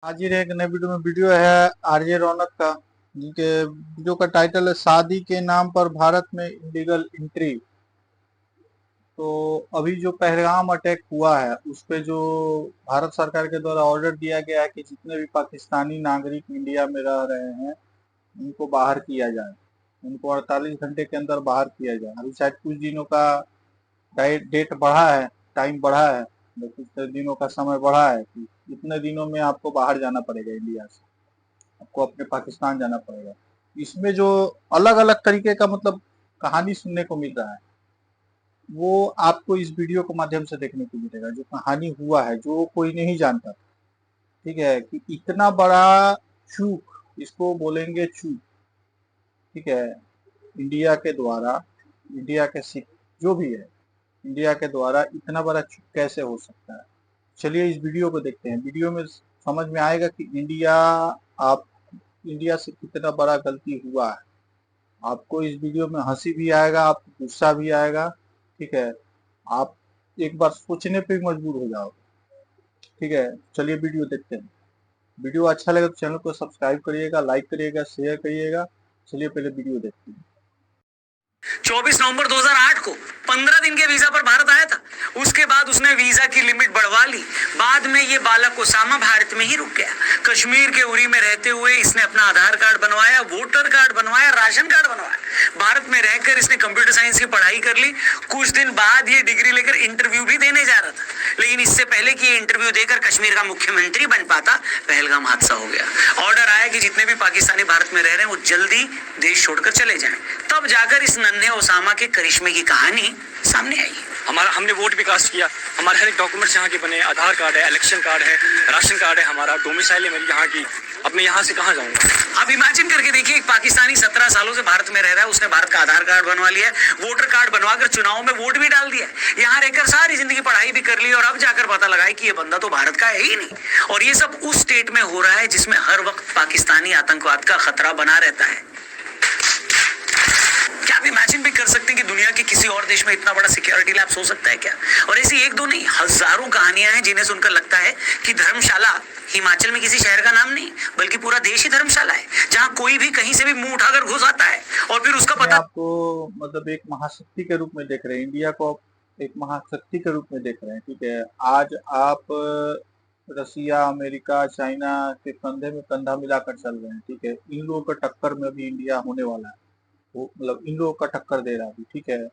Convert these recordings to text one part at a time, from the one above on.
हाजिर है एक नए वीडियो में। वीडियो है आरजे रौनक का, जिनके वीडियो का टाइटल है शादी के नाम पर भारत में इलीगल एंट्री। तो अभी जो पहलगाम अटैक हुआ है उस पे जो भारत सरकार के द्वारा ऑर्डर दिया गया है कि जितने भी पाकिस्तानी नागरिक इंडिया में रह रहे हैं उनको बाहर किया जाए, उनको 48 घंटे के अंदर बाहर किया जाए। अभी शायद कुछ दिनों का डेट बढ़ा है, टाइम बढ़ा है, कुछ दिनों का समय बढ़ा है कि इतने दिनों में आपको बाहर जाना पड़ेगा इंडिया से, आपको अपने पाकिस्तान जाना पड़ेगा। इसमें जो अलग अलग तरीके का मतलब कहानी सुनने को मिल रहा है वो आपको इस वीडियो के माध्यम से देखने को मिलेगा। जो कहानी हुआ है जो कोई नहीं जानता, ठीक है, कि इतना बड़ा चूक, इसको बोलेंगे चूक, ठीक है, इंडिया के द्वारा, इंडिया के सिख जो भी है, इंडिया के द्वारा इतना बड़ा चूक कैसे हो सकता है। चलिए इस वीडियो को देखते हैं। वीडियो में समझ में आएगा कि आप इंडिया से कितना बड़ा गलती हुआ है। आपको इस वीडियो में हंसी भी आएगा, आपको गुस्सा भी आएगा, ठीक है, आप एक बार सोचने पे मजबूर हो जाओगे। ठीक है, चलिए वीडियो देखते हैं। वीडियो अच्छा लगे तो चैनल को सब्सक्राइब करिएगा, लाइक करिएगा, शेयर करिएगा। चलिए पहले वीडियो देखते हैं। 24 नवंबर 2008 को 15 दिन के वीजा पर भारत आया था। उसके बाद उसने वीजा की लिमिट बढ़वा ली। बाद में ये बालक ओसामा भारत में ही रुक गया। कश्मीर के उरी में रहते हुए इसने अपना आधार कार्ड बनवाया, वोटर कार्ड बनवाया, राशन कार्ड बनवाया। भारत में रहकर इसने कंप्यूटर साइंस की पढ़ाई कर ली। कुछ दिन बाद ये डिग्री लेकर इंटरव्यू भी देने जा रहा था, लेकिन इससे पहले कि ये इंटरव्यू देकर कश्मीर का मुख्यमंत्री बन पाता, पहलगाम हादसा हो गया। ऑर्डर आया कि जितने भी पाकिस्तानी भारत में रह रहे हैं वो जल्दी देश छोड़कर चले जाएं। तब जाकर इस नन्हे ओसामा के करिश्मे की कहानी सामने आई। हमने वोट भी कास्ट किया, हमारे हर एक डॉक्यूमेंट्स यहाँ के बने, आधार कार्ड है, इलेक्शन कार्ड है, राशन कार्ड है, हमारा डोमिसाइल है मेरी यहाँ की। अब मैं यहाँ से कहाँ जाऊँगा? अब इमेजिन करके देखिए, एक पाकिस्तानी 17 सालों से भारत में रह रहा है, उसने भारत का आधार कार्ड बनवा लिया है, वोटर कार्ड बनवाकर चुनाव में वोट भी डाल दिया है, यहाँ रहकर सारी जिंदगी पढ़ाई भी कर ली, और अब जाकर पता लगा कि ये बंदा तो भारत का है ही नहीं। और ये सब उस स्टेट में हो रहा है जिसमें हर वक्त पाकिस्तानी आतंकवाद का खतरा बना रहता है। क्या आप इमेजिन भी कर सकते हैं कि दुनिया के किसी और देश में इतना बड़ा सिक्योरिटी लैप्स हो सकता है क्या? और ऐसी एक दो नहीं, हजारों कहानियां हैं जिन्हें सुनकर लगता है कि धर्मशाला हिमाचल में किसी शहर का नाम नहीं, बल्कि पूरा देश ही धर्मशाला है, जहां कोई भी कहीं से भी मुंह उठाकर घुस आता है और फिर उसका पता। आपको मतलब एक महाशक्ति के रूप में देख रहे हैं, इंडिया को एक महाशक्ति के रूप में देख रहे हैं, ठीक है। आज आप रसिया, अमेरिका, चाइना के कंधे में कंधा मिलाकर चल रहे हैं, ठीक है। इन लोगों का टक्कर में भी इंडिया होने वाला है, वो मतलब इन लोगों का टक्कर दे रहा है, ठीक है।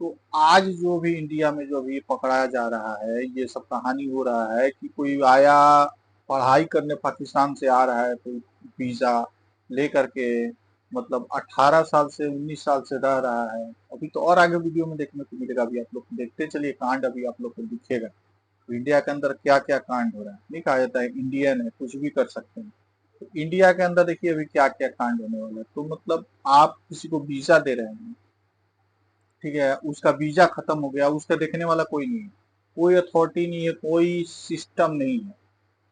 तो आज जो भी इंडिया में जो भी पकड़ाया जा रहा है, ये सब कहानी हो रहा है कि कोई आया पढ़ाई करने पाकिस्तान से आ रहा है, कोई वीजा लेकर के, मतलब 18 साल से 19 साल से रह रहा है। अभी तो और आगे वीडियो में देखने को मिलेगा, अभी आप लोग देखते चलिए कांड, अभी आप लोग को दिखेगा तो इंडिया के अंदर क्या क्या कांड हो रहा है। नहीं कहा जाता है इंडियन है कुछ भी कर सकते हैं, तो इंडिया के अंदर देखिए अभी क्या क्या कांड होने वाला है। तो मतलब आप किसी को वीजा दे रहे हैं, ठीक है, उसका वीजा खत्म हो गया, उसका देखने वाला कोई नहीं है, कोई अथॉरिटी नहीं है, कोई सिस्टम नहीं है।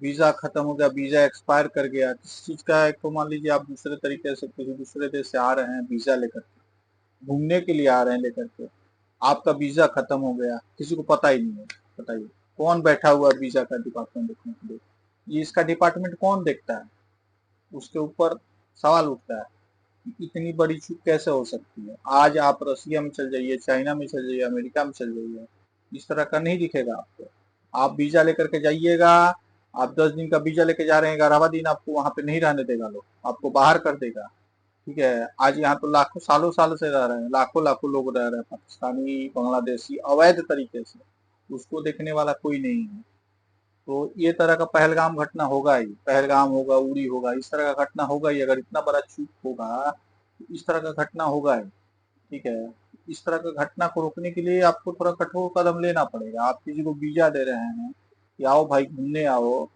वीजा खत्म हो गया, वीजा एक्सपायर कर गया, किस चीज का है, तो मान लीजिए आप दूसरे तरीके से किसी दूसरे देश से आ रहे हैं वीजा लेकर के, घूमने के लिए आ रहे हैं लेकर के, आपका वीजा खत्म हो गया, किसी को पता ही नहीं है। बताइए कौन बैठा हुआ है वीजा का डिपार्टमेंट देखने के लिए? ये इसका डिपार्टमेंट कौन देखता है? उसके ऊपर सवाल उठता है, इतनी बड़ी चूक कैसे हो सकती है। आज आप रसिया में चल जाइए, चाइना में चल जाइए, अमेरिका में चल जाइए, इस तरह का नहीं दिखेगा आपको। आप वीजा लेकर के जाइएगा, आप 10 दिन का वीजा लेके जा रहे हैं, 11वां दिन आपको वहां पे नहीं रहने देगा, लोग आपको बाहर कर देगा, ठीक है। आज यहाँ तो लाखों सालों साल से रह रहे हैं, लाखों लाखों लोग रह रहे हैं, पाकिस्तानी, बांग्लादेशी, अवैध तरीके से, उसको देखने वाला कोई नहीं है। तो ये तरह का पहलगाम घटना होगा ही, पहलगाम होगा, उरी होगा, इस तरह का घटना होगा ही। अगर इतना बड़ा चूक होगा तो इस तरह का घटना होगा ही, ठीक है। इस तरह का घटना को रोकने के लिए आपको थोड़ा कठोर कदम लेना पड़ेगा। आप किसी को वीजा दे रहे हैं कि आओ भाई घूमने आओ,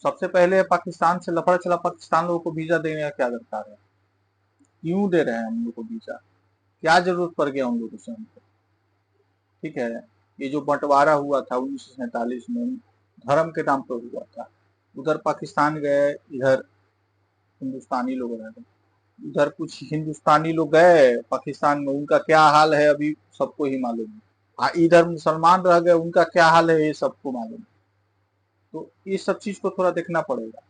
सबसे पहले पाकिस्तान से लफड़ा चला, पाकिस्तान लोगों को वीजा देने का क्या दरकार है? क्यों दे रहे हैं हम लोग को वीजा? क्या जरूरत पड़ गया उन लोगों से हमको? ठीक है, ये जो बंटवारा हुआ था 1947 में, धर्म के नाम पर हुआ था। उधर पाकिस्तान गए, इधर हिंदुस्तानी लोग रह गए। इधर कुछ हिंदुस्तानी लोग गए पाकिस्तान में, उनका क्या हाल है अभी सबको ही मालूम है। इधर मुसलमान रह गए, उनका क्या हाल है ये सबको मालूम है। तो ये सब चीज को थोड़ा देखना पड़ेगा,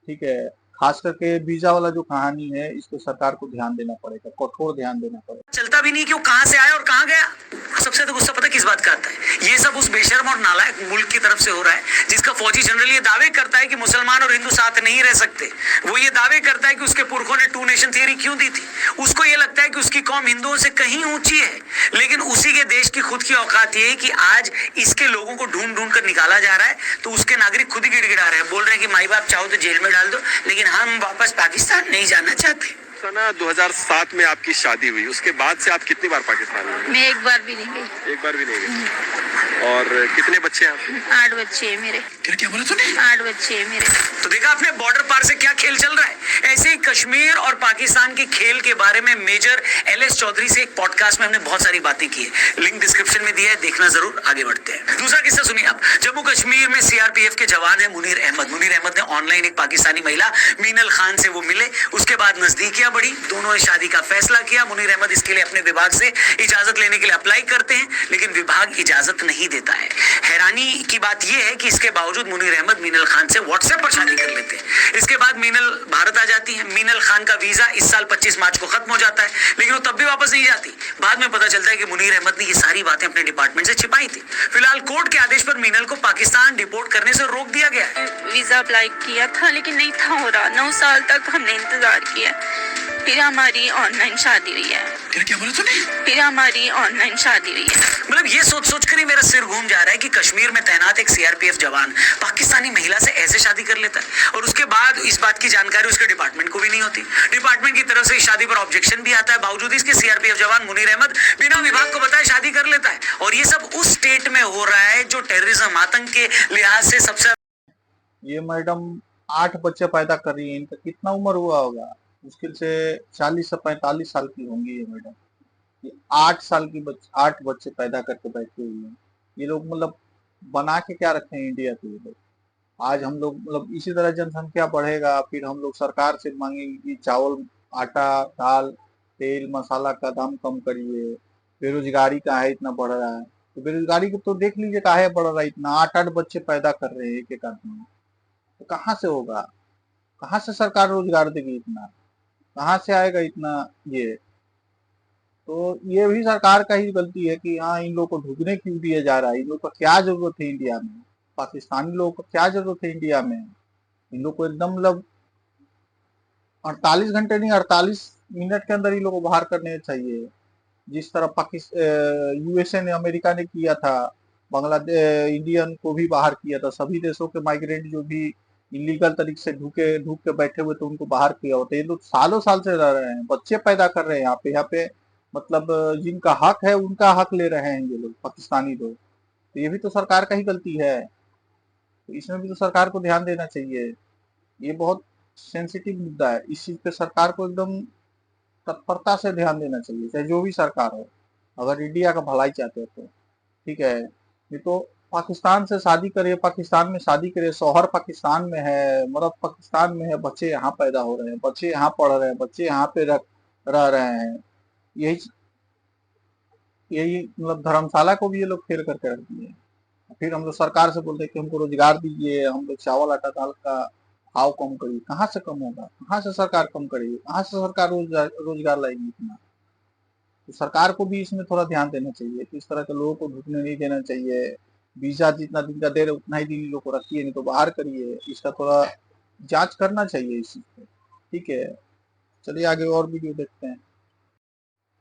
ठीक है। खास करके वीजा वाला जो कहानी है, इस पे सरकार को ध्यान देना पड़ेगा, कठोर ध्यान देना पड़ेगा। चलता भी नहीं कि वो कहां से आया और कहां गया। सबसे तो गुस्सा पता किस बात का आता है, ये सब उस बेशर्म और नालायक मुल्क की तरफ से हो रहा है जिसका फौजी जनरल ये दावे करता है कि मुसलमान और हिंदू साथ नहीं रह सकते। वो ये दावे करता है कि उसके पुरखों ने 2 नेशन थियरी क्यों दी थी। उसको ये लगता है कि उसकी कौम हिंदुओं से कहीं ऊंची है, लेकिन उसी के देश की खुद की औकात ये है कि आज इसके लोगों को ढूंढ ढूंढ कर निकाला जा रहा है, तो उसके नागरिक खुद ही गिड़गिड़ा रहे हैं, बोल रहे हैं कि माई बाप चाहो तो जेल में डाल दो, लेकिन हम वापस पाकिस्तान नहीं जाना चाहते। सना 2007 में आपकी शादी हुई, उसके बाद से आप कितनी बार पाकिस्तान में? मैं एक बार भी नहीं गई। एक बार भी नहीं गई। और कितने बच्चे हैं आपके? 8 बच्चे हैं मेरे। क्या बोला तूने? 8 बच्चे हैं मेरे। तो देखा आपने बॉर्डर पार से क्या खेल चल रहा है। ऐसे ही कश्मीर और पाकिस्तान के खेल के बारे में मेजर LS चौधरी से एक पॉडकास्ट में हमने बहुत सारी बातें की है, लिंक डिस्क्रिप्शन में दिया है, देखना जरूर। आगे बढ़ते हैं। दूसरा किस्सा सुनिए आप। जम्मू कश्मीर में CRPF के जवान है मुनीर अहमद। मुनीर अहमद ने ऑनलाइन एक पाकिस्तानी महिला मीनल खान से वो मिले, उसके बाद नजदीकियां बढ़ी, दोनों ने शादी का फैसला किया। मुनीर अहमद इसके लिए अपने विभाग से इजाजत लेने के लिए अप्लाई करते हैं, लेकिन विभाग इजाजत नहीं देता है। हैरानी की बात यह है कि इसके बावजूद मुनीर अहमद मीनल खान से व्हाट्सएप पर शादी कर लेते हैं। इसके बाद मीनल भारत आ जाती है। मीनल खान का वीजा इस साल 25 मार्च को खत्म हो जाता है, लेकिन वो तब भी वापस नहीं जाती। बाद में पता चलता है कि मुनीर अहमद ने ये सारी बातें अपने डिपार्टमेंट से छिपाई थी। फिलहाल कोर्ट के आदेश पर मीनल को पाकिस्तान डिपोर्ट करने से रोक दिया गया है। वीजा अप्लाई किया था लेकिन नहीं था हो रहा। 9 साल तक हमने इंतजार किया, फिर हमारी ऑनलाइन शादी हुई है। क्या बोला तूने? फिर हमारी ऑनलाइन शादी हुई है। मतलब ये सोच कर ही मेरा सिर घूम जा रहा है कि कश्मीर में तैनात एक CRPF जवान पाकिस्तानी महिला से ऐसे शादी कर लेता है, और उसके बाद इस बात की जानकारी उसके डिपार्टमेंट को भी नहीं होती। डिपार्टमेंट की तरफ से इस शादी पर ऑब्जेक्शन भी आता है, बावजूद इसके CRPF जवान मुनीर अहमद बिना विभाग को बताए शादी कर लेता है। और ये सब उस स्टेट में हो रहा है जो टेररिज्म आतंक के लिहाज से सबसे। ये मैडम 8 बच्चे पैदा कर रही है, इनका कितना उम्र हुआ होगा? मुश्किल से 40 से 45 साल की होंगी ये मैडम। ये 8 बच्चे पैदा करके बैठे हुए हैं। ये लोग मतलब बना के क्या रखे हैं इंडिया के लोग। आज हम लोग मतलब इसी तरह जनसंख्या बढ़ेगा, फिर हम लोग सरकार से मांगेंगे कि चावल, आटा, दाल, तेल, मसाला का दाम कम करिए। बेरोजगारी का है इतना बढ़ रहा है, तो बेरोजगारी को तो देख लीजिए काहे बढ़ रहा है इतना। 8 बच्चे पैदा कर रहे हैं एक आदमी, तो कहाँ से होगा? कहाँ से सरकार रोजगार देगी इतना? कहाँ से आएगा इतना? ये तो ये भी सरकार का ही गलती है कि हाँ, इन लोगों को ढुकने क्यों दिया जा रहा है? इन लोग का क्या जरूरत है इंडिया में? पाकिस्तानी लोगों को क्या जरूरत है इंडिया में? इन लोग को एकदम मतलब 48 घंटे नहीं, 48 मिनट के अंदर इन लोग को बाहर करने चाहिए। जिस तरह USA ने, अमेरिका ने किया था, बांग्लादेश, इंडियन को भी बाहर किया था। सभी देशों के माइग्रेंट जो भी इलीगल तरीके से ढूक के बैठे हुए तो उनको बाहर किया होता है। ये लोग सालों साल से रह रहे हैं, बच्चे पैदा कर रहे हैं यहाँ पे मतलब जिनका हक है उनका हक ले रहे हैं ये लोग, पाकिस्तानी लोग। तो ये भी तो सरकार का ही गलती है, तो इसमें भी तो सरकार को ध्यान देना चाहिए। ये बहुत सेंसिटिव मुद्दा है, इस चीज पे सरकार को एकदम तत्परता से ध्यान देना चाहिए, चाहे जो भी सरकार हो, अगर इंडिया का भलाई चाहते हो तो। ठीक है, ये तो पाकिस्तान से शादी करे, पाकिस्तान में शादी करे, शौहर पाकिस्तान में है, मर्द पाकिस्तान में है, बच्चे यहाँ पैदा हो रहे हैं, बच्चे यहाँ पढ़ रहे हैं, बच्चे यहाँ पे रह रहे हैं। यही मतलब धर्मशाला को भी ये लोग फेल करके रख दिए। फिर हम लोग सरकार से बोलते हैं कि हमको रोजगार दीजिए, हम लोग चावल, आटा, दाल का भाव कम करिए। कहाँ से कम होगा? कहाँ से सरकार कम करेगी? कहाँ से सरकार रोजगार लाएगी इतना? तो सरकार को भी इसमें थोड़ा ध्यान देना चाहिए कि इस तरह के लोगों को ढुकने नहीं देना चाहिए। वीजा जितना दिन का दे रहे उतना ही दिन लोग को रखिए, नहीं तो बाहर करिए। इसका थोड़ा जांच करना चाहिए इस चीज पे। ठीक है, चलिए आगे और वीडियो देखते हैं।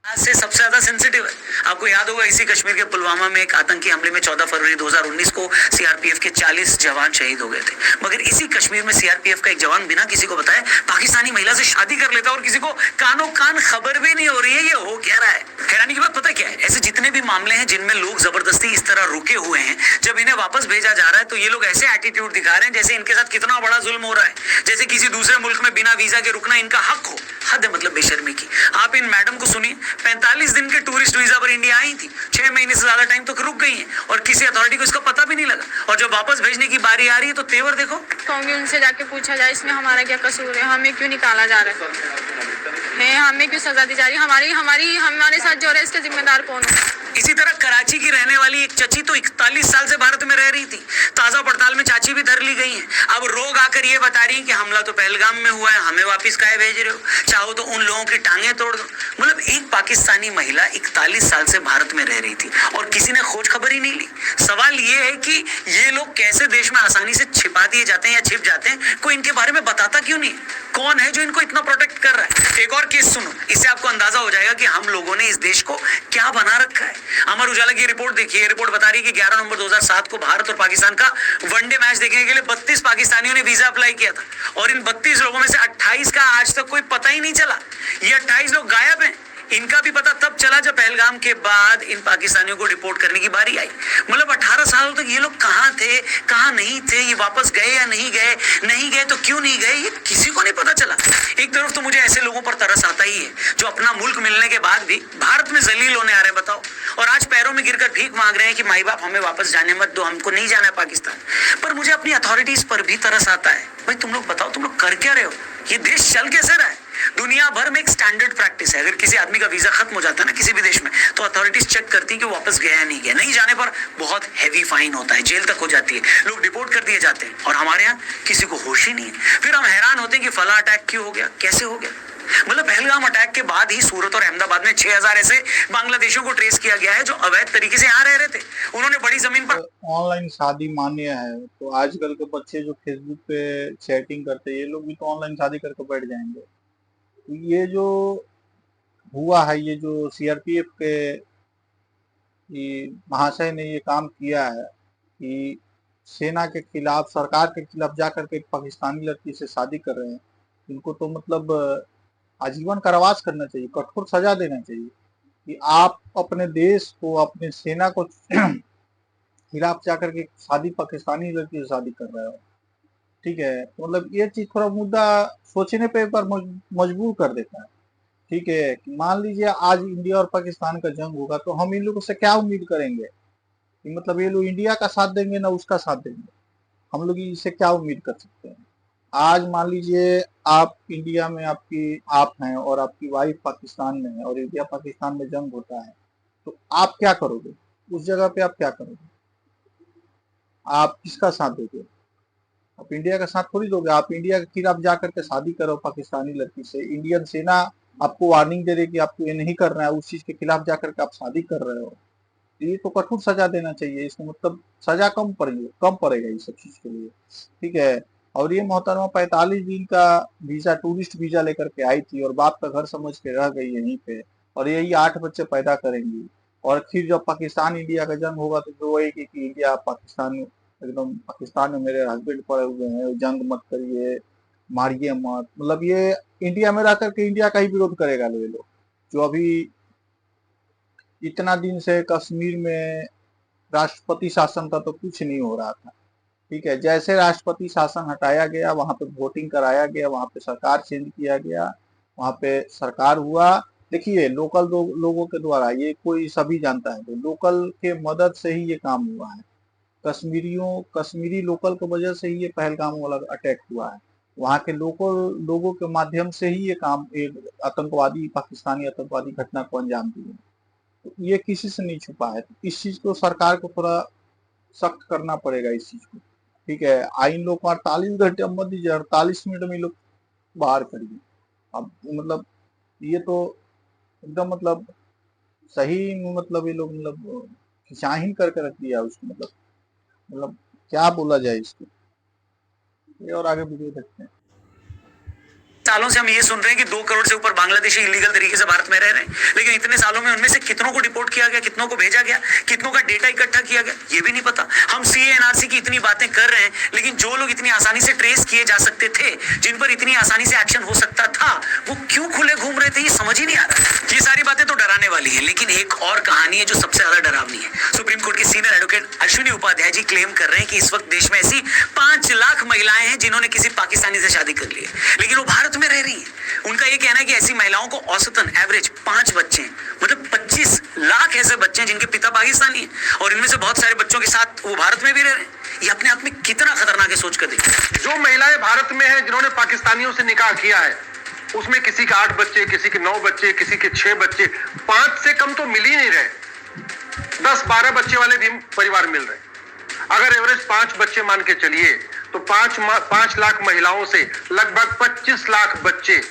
आज से सबसे ज्यादा सेंसिटिव है। आपको याद होगा इसी कश्मीर के पुलवामा में एक आतंकी हमले में 14 फरवरी 2019 को CRPF के 40 जवान शहीद हो गए थे। मगर इसी कश्मीर में CRPF का एक जवान बिना किसी को बताए पाकिस्तानी महिला से शादी कर लेता है और किसी को कानो कान खबर भी नहीं हो रही है ये हो क्या रहा है। हैरानी की बात पता क्या है, ऐसे जितने भी मामले हैं जिनमें लोग जबरदस्ती इस तरह रुके हुए हैं, जब इन्हें वापस भेजा जा रहा है तो ये लोग ऐसे एटीट्यूड दिखा रहे हैं जैसे इनके साथ कितना बड़ा जुल्म हो रहा है, जैसे किसी दूसरे मुल्क में बिना वीजा के रुकना इनका हक हो। हद है मतलब बेशर्मी की। आप इन मैडम को सुनिए, 45 दिन के टूरिस्ट वीजा पर इंडिया आई थी, 6 महीने से ज्यादा टाइम तक रुक गई है और किसी अथॉरिटी को इसका पता भी नहीं लगा। और जब वापस भेजने की बारी आ रही है तो तेवर देखो। कहूँगी उनसे जाके पूछा जाए इसमें हमारा क्या कसूर है, हमें क्यों निकाला जा रहा है, हमें क्यों सजा दी जा रही है, हमारे साथ जो हो रहा है इसका जिम्मेदार कौन है। इसी तरह कराची की रहने वाली एक चची तो 41 साल से भारत में रह रही थी, ताजा पड़ताल में चाची भी धर ली गई है। अब रोग आकर ये बता रही है कि हमला तो पहलगाम में हुआ है, हमें वापस काहे भेज रहे हो, चाहो तो उन लोगों की टांगे तोड़ दो। मतलब एक पाकिस्तानी महिला 41 साल से भारत में रह रही थी और किसी ने खोज खबर ही नहीं ली। सवाल ये है कि ये लोग कैसे देश में आसानी से छिपा दिए जाते हैं या छिप जाते हैं, कोई इनके बारे में बताता क्यों नहीं? कौन है जो इनको इतना प्रोटेक्ट कर रहा है? एक और केस सुनो, इससे आपको अंदाजा हो जाएगा कि हम लोगों ने इस देश को क्या बना रखा है। अमर उजाला की रिपोर्ट देखिए, ये रिपोर्ट बता रही है कि 11 नवंबर 2007 को भारत और पाकिस्तान का वनडे मैच देखने के लिए 32 पाकिस्तानियों ने वीजा अप्लाई किया था और इन 32 लोगों में से 28 का आज तक कोई पता ही नहीं चला। ये 28 लोग गायब हैं। इनका भी पता तब चला जब पहलगाम के बाद इन पाकिस्तानियों को रिपोर्ट करने की बारी आई। मतलब 18 साल तक ये लोग कहाँ थे, कहाँ नहीं थे, ये वापस गए या नहीं गए, नहीं गए तो क्यों नहीं गए, ये किसी को नहीं पता चला। एक तरफ तो मुझे ऐसे लोगों पर तरस आता ही है जो अपना मुल्क मिलने के बाद भी भारत में जलील होने आ रहे हैं, बताओ, और आज पैरों में गिरकर भीख मांग रहे हैं कि माई बाप हमें वापस जाने मत दो, हमको नहीं जाना है पाकिस्तान। पर मुझे अपनी अथॉरिटीज पर भी तरस आता है। भाई तुम लोग बताओ, तुम लोग कर क्या रहे हो? ये देश चल कैसे रहा है? दुनिया भर में एक स्टैंडर्ड प्रैक्टिस है, अगर किसी आदमी का वीजा खत्म हो जाता है ना किसी भी देश में, तो अथॉरिटीज चेक करती है कि वापस गया या नहीं गया। नहीं जाने पर बहुत हैवी फाइन होता है, जेल तक हो जाती है, लोग डिपोर्ट कर दिए जाते हैं। और हमारे यहाँ किसी को होश ही नहीं है। फिर हम हैरान होते हैं कि फला अटैक क्यों हो गया, कैसे हो गया। मतलब पहलगाम अटैक के बाद ही सूरत और अहमदाबाद में 6000 ऐसे बांग्लादेशियों को ट्रेस किया गया है जो अवैध तरीके से यहाँ रह रहे थे। उन्होंने बड़ी जमीन पर ऑनलाइन शादी मान्य है, तो आजकल के बच्चे जो फेसबुक पे चैटिंग करते हैं, ये लोग भी तो ऑनलाइन शादी करके बैठ जाएंगे। तो ये जो हुआ है, ये जो सीआरपीएफ के महाशय ने ये काम किया है कि सेना के खिलाफ, सरकार के खिलाफ जाकर के एक पाकिस्तानी लड़की से शादी कर रहे हैं, इनको तो मतलब आजीवन कारावास करना चाहिए, कठोर सजा देना चाहिए कि आप अपने देश को, अपने सेना को खिलाफ जाकर के शादी पाकिस्तानी लड़की से शादी कर रहे हो। ठीक है, मतलब ये चीज थोड़ा मुद्दा सोचने पे एक बार मजबूर कर देता है। ठीक है, कि मान लीजिए आज इंडिया और पाकिस्तान का जंग होगा तो हम इन लोगों से क्या उम्मीद करेंगे कि मतलब ये लोग इंडिया का साथ देंगे ना उसका साथ देंगे, हम लोग इससे क्या उम्मीद कर सकते हैं। आज मान लीजिए आप इंडिया में आप हैं और आपकी वाइफ पाकिस्तान में है और इंडिया पाकिस्तान में जंग होता है, तो आप क्या करोगे? उस जगह पे आप क्या करोगे? आप किसका साथ दोगे? आप इंडिया का साथ थोड़ी दोगे। आप इंडिया के खिलाफ जाकर के शादी करो पाकिस्तानी लड़की से, इंडियन सेना आपको वार्निंग दे रही कि आपको ये नहीं करना है, उस चीज के खिलाफ जाकर के आप शादी कर रहे हो, ये तो कठोर सजा देना चाहिए। इसमें मतलब सजा कम पड़ेगा ये सब चीज के लिए। ठीक है, और ये मोहतरमा 45 दिन का वीजा, टूरिस्ट वीजा लेकर के आई थी और बाप का घर समझ के रह गई यहीं पे, और यही 8 बच्चे पैदा करेंगी। और फिर जब पाकिस्तान इंडिया का जंग होगा तो जो है कि इंडिया पाकिस्तान, एकदम पाकिस्तान में मेरे हस्बैंड पड़े हुए हैं, जंग मत करिए, मारिए मत, मतलब ये इंडिया में रह करके इंडिया का ही विरोध करेगा लोग। जो अभी इतना दिन से कश्मीर में राष्ट्रपति शासन था तो कुछ नहीं हो रहा था। ठीक है, जैसे राष्ट्रपति शासन हटाया गया, वहां पे वोटिंग कराया गया, वहां पे सरकार चेंज किया गया, वहां पे सरकार हुआ। देखिए लोकल लोगों के द्वारा, ये कोई सभी जानता है, तो लोकल के मदद से ही ये काम हुआ है। कश्मीरी लोकल की वजह से ही ये पहलगाम वाला अटैक हुआ है। वहाँ के लोगों के माध्यम से ही ये काम, एक आतंकवादी, पाकिस्तानी आतंकवादी घटना को अंजाम दिए। तो ये किसी से नहीं छुपा है। तो इस चीज को सरकार को थोड़ा सख्त करना पड़ेगा इस चीज को। ठीक है, इन लोग को 48 घंटे मत दीजिए, 48 मिनट में लोग बाहर करिए। अब मतलब ये तो एकदम मतलब सही, मतलब ये लोग मतलब खिंचाहीन करके रख दिया उसको, मतलब क्या बोला जाए इसको। ये और आगे वीडियो देखते हैं। सालों से हम ये सुन रहे हैं कि 2 करोड़ से ऊपर बांग्लादेशी इलीगल तरीके से भारत में रह रहे हैं, लेकिन इतने सालों में उनमें से कितनों को डिपोर्ट किया गया, कितनों को भेजा गया, कितनों का डेटा इकट्ठा किया गया, ये भी नहीं पता। हम सीए एनआरसी की इतनी बातें कर रहे हैं, लेकिन जो लोग इतनी आसानी से ट्रेस किए जा सकते थे, जिन पर इतनी आसानी से एक्शन हो सकता था, वो क्यों खुले घूम रहे थे, ये समझ ही नहीं आ रहा। ये सारी बातें तो डराने वाली है, लेकिन एक और कहानी है जो सबसे ज्यादा डरावनी है। सुप्रीम कोर्ट के senior advocate Ashwini Upadhyay ji claim कर रहे हैं कि इस वक्त देश में ऐसी 5 लाख महिलाएं हैं जिन्होंने किसी पाकिस्तानी से शादी कर ली है, लेकिन वो भारत में रह रही है। उनका ये कहना है कि ऐसी महिलाओं को औसतन एवरेज 5 बच्चे हैं, मतलब 25 लाख ऐसे बच्चे हैं जिनके पिता पाकिस्तानी हैं, और इनमें से बहुत सारे बच्चों के साथ वो भारत में भी रह रहे हैं। ये अपने आप में कितना खतरनाक है, सोच कर देखिए। जो महिलाएं भारत में हैं जिन्होंने पाकिस्तानियों से निकाह किया है, उसमें किसी के 8 बच्चे, किसी के 9 बच्चे, किसी के 6 बच्चे, 5 से कम तो मिल ही नहीं रहे। 10-12 बच्चे वाले भी परिवार मिल रहे हैं। अगर एवरेज 5 बच्चे मान के चलिए तो 5 लाख महिलाओं से लगभग 25 लाख बच्चे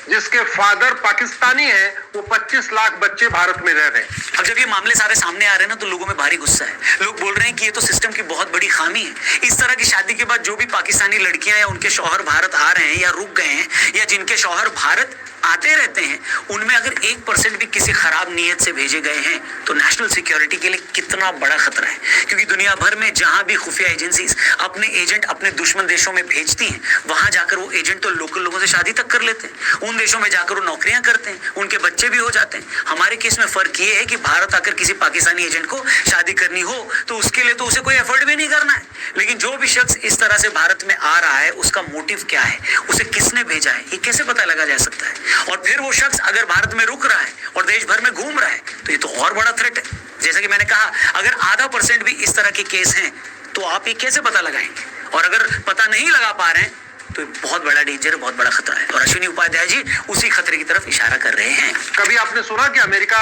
जिसके फादर पाकिस्तानी हैं, वो 25 लाख बच्चे भारत में रह रहे हैं। अब जब ये मामले सारे सामने आ रहे हैं ना, तो लोगों में भारी गुस्सा है। लोग बोल रहे हैं कि ये तो सिस्टम की बहुत बड़ी खामी है। इस तरह की शादी के बाद जो भी पाकिस्तानी लड़कियां या उनके शौहर भारत आ रहे हैं या रुक गए हैं, या जिनके शौहर भारत आते रहते हैं, उनमें अगर 1% भी किसी खराब नीयत से भेजे गए हैं तो नेशनल सिक्योरिटी के लिए कितना बड़ा खतरा है। क्योंकि दुनिया भर में जहां भी खुफिया एजेंसीज अपने एजेंट अपने दुश्मन देशों में भेजती हैं, वहां जाकर वो एजेंट तो लोकल लोगों से शादी तक कर लेते हैं, उन देशों में जाकर वो नौकरियां करते हैं, उनके बच्चे भी हो जाते हैं। हमारे केस में फर्क ये है कि भारत आकर किसी पाकिस्तानी एजेंट को शादी करनी हो तो उसके लिए तो उसे कोई एफर्ट भी नहीं करना है। लेकिन जो भी शख्स इस तरह से भारत में आ रहा है, उसका मोटिव क्या है, उसे किसने भेजा है, ये कैसे पता लगा जा सकता है? और फिर वो शख्स अगर भारत में रुक रहा है और देश भर में घूम रहा है तो ये तो और बड़ा थ्रेट है। जैसा कि मैंने कहा, अगर आधा % भी इस तरह के केस हैं तो आप ये कैसे पता लगाएंगे? और अगर पता नहीं लगा पा रहे हैं तो बहुत बड़ा डेंजर है, बहुत बड़ा खतरा है। और अश्विनी उपाध्याय जी उसी खतरे की तरफ इशारा कर रहे हैं। कभी आपने सुना कि अमेरिका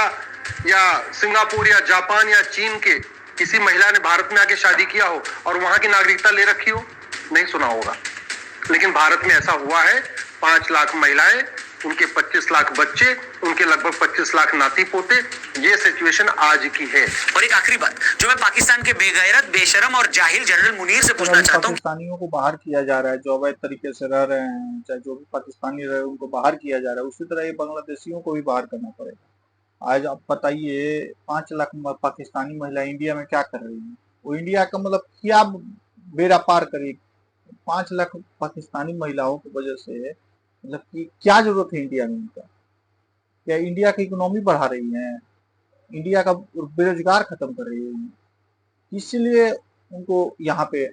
या सिंगापुर या जापान या चीन के किसी महिला ने भारत में आके शादी किया हो और वहां की नागरिकता ले रखी हो? नहीं सुना होगा। लेकिन भारत में ऐसा हुआ है। 5 लाख महिलाएं, उनके 25 लाख बच्चे, उनके लगभग 25 लाख नाती पोते, ये सिचुएशन आज की है। और एक आखिरी बात जो मैं पाकिस्तान के बेगैरत, बेशरम और जाहिल जनरल मुनीर से पूछना चाहता हूँ। पाकिस्तानियों को बाहर किया जा रहा है, जो अवैध तरीके से रह रहे हैं, चाहे जो भी पाकिस्तानी रहे उनको बाहर किया जा रहा है, उसी तरह ये बांग्लादेशियों को भी बाहर करना पड़ेगा। आज आप बताइए 5 लाख पाकिस्तानी महिला इंडिया में क्या कर रही है? वो इंडिया का मतलब क्या बेड़ा पार करेगी? 5 लाख पाकिस्तानी महिलाओं की वजह से मतलब कि क्या जरूरत है इंडिया में उनका? क्या इंडिया की इकोनॉमी बढ़ा रही है? इंडिया का बेरोजगार खत्म कर रही है? इसलिए उनको यहाँ पे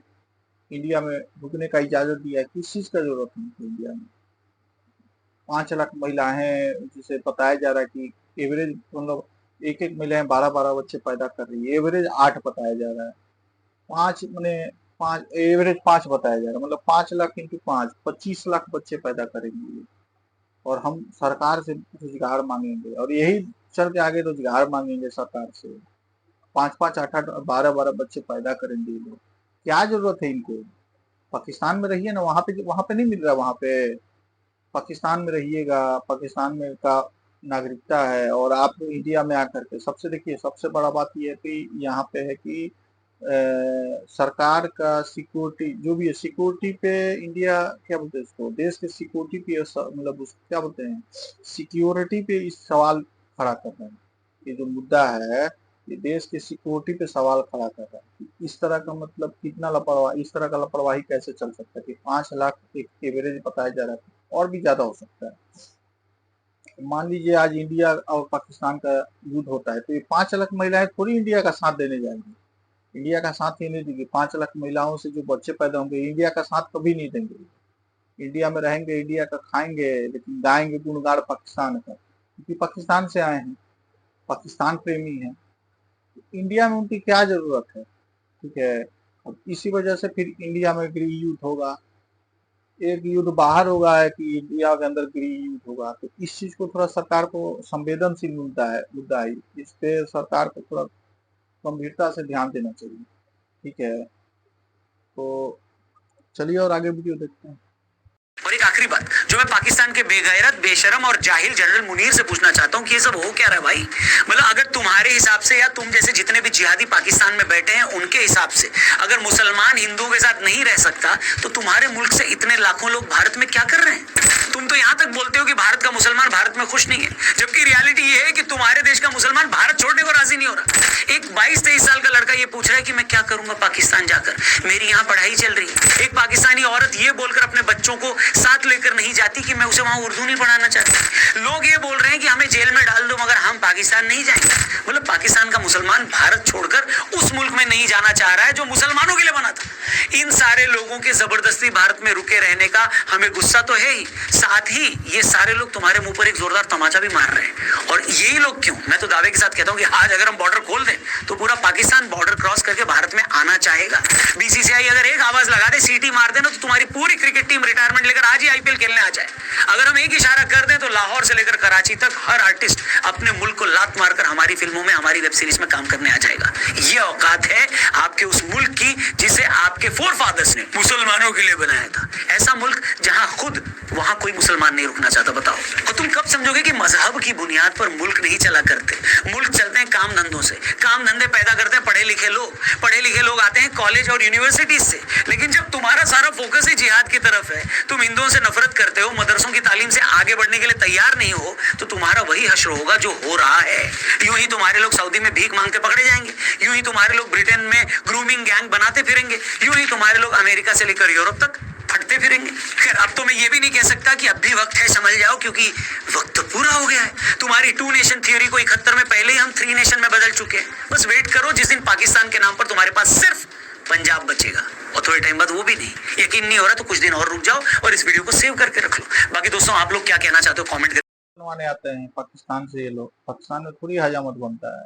इंडिया में रुकने का इजाजत दिया है। किस चीज का जरूरत है उनको इंडिया में? 5 लाख महिलाएं हैं, जिसे बताया जा रहा है कि एवरेज मतलब एक महिलाएं 12-12 बच्चे पैदा कर रही है। एवरेज 8 बताया जा रहा है। 5 एवरेज 5 बताया जा रहा है। मतलब 5 लाख इंटू 5 25 लाख बच्चे पैदा करेंगे। और हम सरकार से रोजगार मांगेंगे और यही चल के आगे रोजगार मांगेंगे सरकार से। 5-5, 8-8, 12-12 बच्चे पैदा करेंगे लोग। क्या जरूरत है इनको? पाकिस्तान में रहिए ना, वहां पे नहीं मिल रहा। वहां पे पाकिस्तान में रहिएगा, पाकिस्तान में का नागरिकता है, और आप इंडिया में आकर के सबसे बड़ा बात यह है कि यहाँ पे है कि सरकार का सिक्योरिटी जो भी है, सिक्योरिटी पे इंडिया क्या बोलते हैं उसको, देश के सिक्योरिटी पे मतलब उसको क्या बोलते हैं, सिक्योरिटी पे इस सवाल खड़ा कर रहे हैं। ये जो मुद्दा है ये देश के सिक्योरिटी पे सवाल खड़ा कर रहा है। इस तरह का मतलब कितना लापरवाही, इस तरह का लापरवाही कैसे चल सकता है कि 5 लाख एक एवरेज बताया जा रहा है, और भी ज्यादा हो सकता है। मान लीजिए आज इंडिया और पाकिस्तान का युद्ध होता है तो ये 5 लाख महिलाएं थोड़ी इंडिया का साथ देने जाएंगी। इंडिया का साथ ही नहीं देंगे। 5 लाख महिलाओं से जो बच्चे पैदा होंगे इंडिया का साथ कभी नहीं देंगे। इंडिया में रहेंगे, इंडिया का खाएंगे, लेकिन गाएंगे गुणगान पाकिस्तान का, क्योंकि पाकिस्तान से आए हैं, पाकिस्तान प्रेमी हैं। इंडिया में उनकी क्या जरूरत है? ठीक है। अब इसी वजह से फिर इंडिया में गृह युद्ध होगा। एक युद्ध बाहर होगा है कि इंडिया के अंदर गृह युद्ध होगा। तो इस चीज को थोड़ा सरकार को संवेदनशील मुद्दा है, इस पे सरकार को थोड़ा गंभीरता से ध्यान देना चाहिए। ठीक है, तो चलिए और आगे वीडियो देखते हैं। और एक आखिरी बात जो मैं पाकिस्तान के बेगैरत, बेशरम और जाहिल जनरल मुनीर से पूछना चाहता हूँ कि ये सब हो क्या रहा है भाई? मतलब अगर तुम्हारे हिसाब से या तुम जैसे जितने भी जिहादी पाकिस्तान में बैठे हैं उनके हिसाब से अगर मुसलमान हिंदुओं के साथ नहीं रह सकता तो तुम्हारे मुल्क से इतने लाखों लोग भारत में क्या कर रहे हैं? तुम तो यहाँ तक बोलते हो कि भारत का मुसलमान भारत में खुश नहीं है, जबकि रियलिटी ये है कि तुम्हारे देश का मुसलमान भारत छोड़ने को राजी नहीं हो रहा। एक 22-23 साल का लड़का ये पूछ रहा है कि मैं क्या करूंगा पाकिस्तान जाकर, मेरी यहाँ पढ़ाई चल रही है। एक पाकिस्तानी औरत ये बोलकर अपने बच्चों को साथ लेकर नहीं जाती कि मैं उसे वहां उर्दू नहीं पढ़ाना चाहती। लोग ये बोल रहे हैं कि हमें जेल में डाल दो मगर हम पाकिस्तान नहीं जाएंगे। मतलब पाकिस्तान का मुसलमान भारत छोड़कर उस मुल्क में नहीं जाना चाह रहा है जो मुसलमानों के लिए बना था। इन सारे लोगों के जबरदस्ती भारत में रुके रहने का हमें गुस्सा तो है ही, साथ ही ये सारे लोग तुम्हारे मुंह पर एक जोरदार तमाचा भी मार रहे हैं। और यही लोग क्यों, मैं तो दावे के साथ कहता हूं कि आज अगर हम बॉर्डर खोल दें तो पूरा पाकिस्तान बॉर्डर क्रॉस करके भारत में आना चाहेगा। बीसीसीआई अगर एक आवाज लगा दे, सीटी मार देना, तो तुम्हारी पूरी क्रिकेट टीम रिटायरमेंट लेकर लेकर आज ही आईपीएल खेलने आ जाए। अगर हम एक इशारा कर दें तो लाहौर से लेकर कराची तक हर आर्टिस्ट अपने मुल्क को लात मारकर हमारी फिल्मों में, हमारी वेब सीरीज में काम करने आ जाएगा। ये औकात है आपके उस मुल्क की जिसे आपके फोरफादर्स ने मुसलमानों के लिए बनाया था। ऐसा मुल्क जहां खुद वहां कोई मुसलमान नहीं रुकना चाहता। बताओ, और तुम कब समझोगे कि मजहब की बुनियाद पर मुल्क नहीं चला करते। मुल्क चलते हैं काम धंधों से, काम धंधे पैदा करते हैं पढ़े लिखे लोग आते हैं कॉलेज और यूनिवर्सिटीज से। लेकिन जब तुम्हारा सारा फोकस ही जिहाद की तरफ है, तुम हिंदुओं से नफरत करते हो, मदरसों की तालीम से आगे बढ़ने के लिए तैयार नहीं हो, तो तुम्हारा वही हश्र होगा जो हो रहा है। यूं ही तुम्हारे लोग सऊदी में भीख मांगते पकड़े जाएंगे, यूं ही तुम्हारे लोग ब्रिटेन में ग्रूमिंग गैंग बनाते फिरेंगे, यूं ही तुम्हारे लोग अमेरिका से लेकर यूरोप तक फटते फिरेंगे। खैर, अब तो मैं ये भी नहीं कह सकता कि अब भी वक्त है समझ जाओ, क्योंकि वक्त तो पूरा हो गया है। तुम्हारी 2 नेशन थ्योरी को 71 में पहले ही हम 3 नेशन में बदल चुके हैं। बस वेट करो जिस दिन पाकिस्तान के नाम पर तुम्हारे पास सिर्फ पंजाब बचेगा, और थोड़े टाइम बाद वो भी नहीं। यकीन नहीं हो रहा तो कुछ दिन और रुक जाओ और इस वीडियो को सेव करके रख लो। बाकी दोस्तों, आप लोग क्या कहना चाहते हो कमेंट बनवाने आते हैं पाकिस्तान से। ये लोग पाकिस्तान में थोड़ी हजामत बनता है।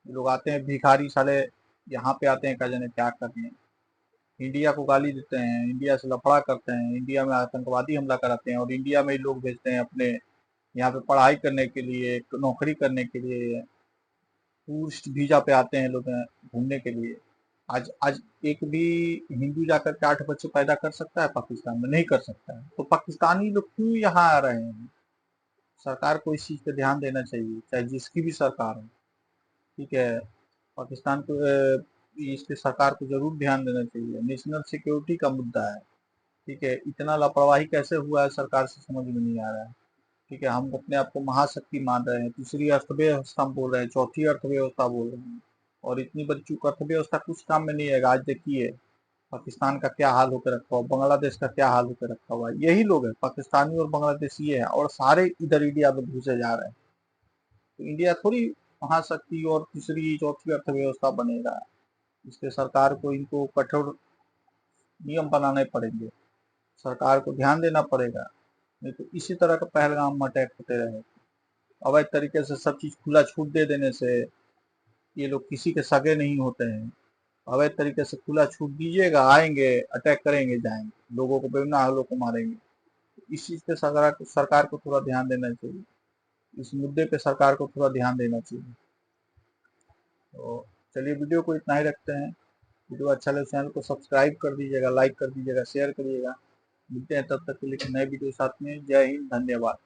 ये लोग आते हैं भिखारी साले, यहाँ पे आते हैं क्या जाने क्या करने। इंडिया को गाली देते हैं, इंडिया से लफड़ा करते हैं, इंडिया में आतंकवादी हमला कराते हैं, और इंडिया में ही लोग भेजते हैं अपने यहाँ पे पढ़ाई करने के लिए, नौकरी करने के लिए, टूरिस्ट वीजा पे आते हैं लोग घूमने के लिए। आज एक भी हिंदू जाकर के 8 बच्चे पैदा कर सकता है पाकिस्तान में? नहीं कर सकता है। तो पाकिस्तानी लोग क्यों यहाँ आ रहे हैं? सरकार को इस चीज पे ध्यान देना चाहिए, चाहे जिसकी भी सरकार हो। ठीक है, पाकिस्तान को इस पे सरकार को जरूर ध्यान देना चाहिए। नेशनल सिक्योरिटी का मुद्दा है। ठीक है, इतना लापरवाही कैसे हुआ है सरकार से समझ में नहीं आ रहा है। ठीक है, हम अपने आप को महाशक्ति मान रहे हैं, तीसरी अर्थव्यवस्था बोल रहे हैं, चौथी अर्थव्यवस्था बोल रहे हैं, और इतनी बड़ी चूक अर्थव्यवस्था कुछ काम में नहीं है। आज देखिए पाकिस्तान का क्या हाल होकर रखा हुआ, बांग्लादेश का क्या हाल होकर रखा हुआ है। यही लोग है, पाकिस्तानी और बांग्लादेशी है, और सारे इधर इंडिया में घुसे जा रहे हैं। तो इंडिया थोड़ी महाशक्ति और तीसरी चौथी अर्थव्यवस्था बनेगा। इसलिए सरकार को इनको कठोर नियम बनाने पड़ेंगे, सरकार को ध्यान देना पड़ेगा, नहीं तो इसी तरह का पहलगाम में अटैक होते रहे। अवैध तरीके से सब चीज खुला छूट दे देने से ये लोग किसी के सगे नहीं होते हैं। अवैध तरीके से खुला छूट दीजिएगा, आएंगे, अटैक करेंगे, जाएंगे, लोगों को बेगुनाह लोगों को मारेंगे। इस चीज पे सरकार को थोड़ा ध्यान देना चाहिए। इस मुद्दे पे सरकार को थोड़ा ध्यान देना चाहिए। तो चलिए, वीडियो को इतना ही रखते हैं। वीडियो अच्छा लगे चैनल को सब्सक्राइब कर दीजिएगा, लाइक कर दीजिएगा, शेयर करिएगा। मिलते हैं तब तक के लिए नए वीडियो साथ में। जय हिंद, धन्यवाद।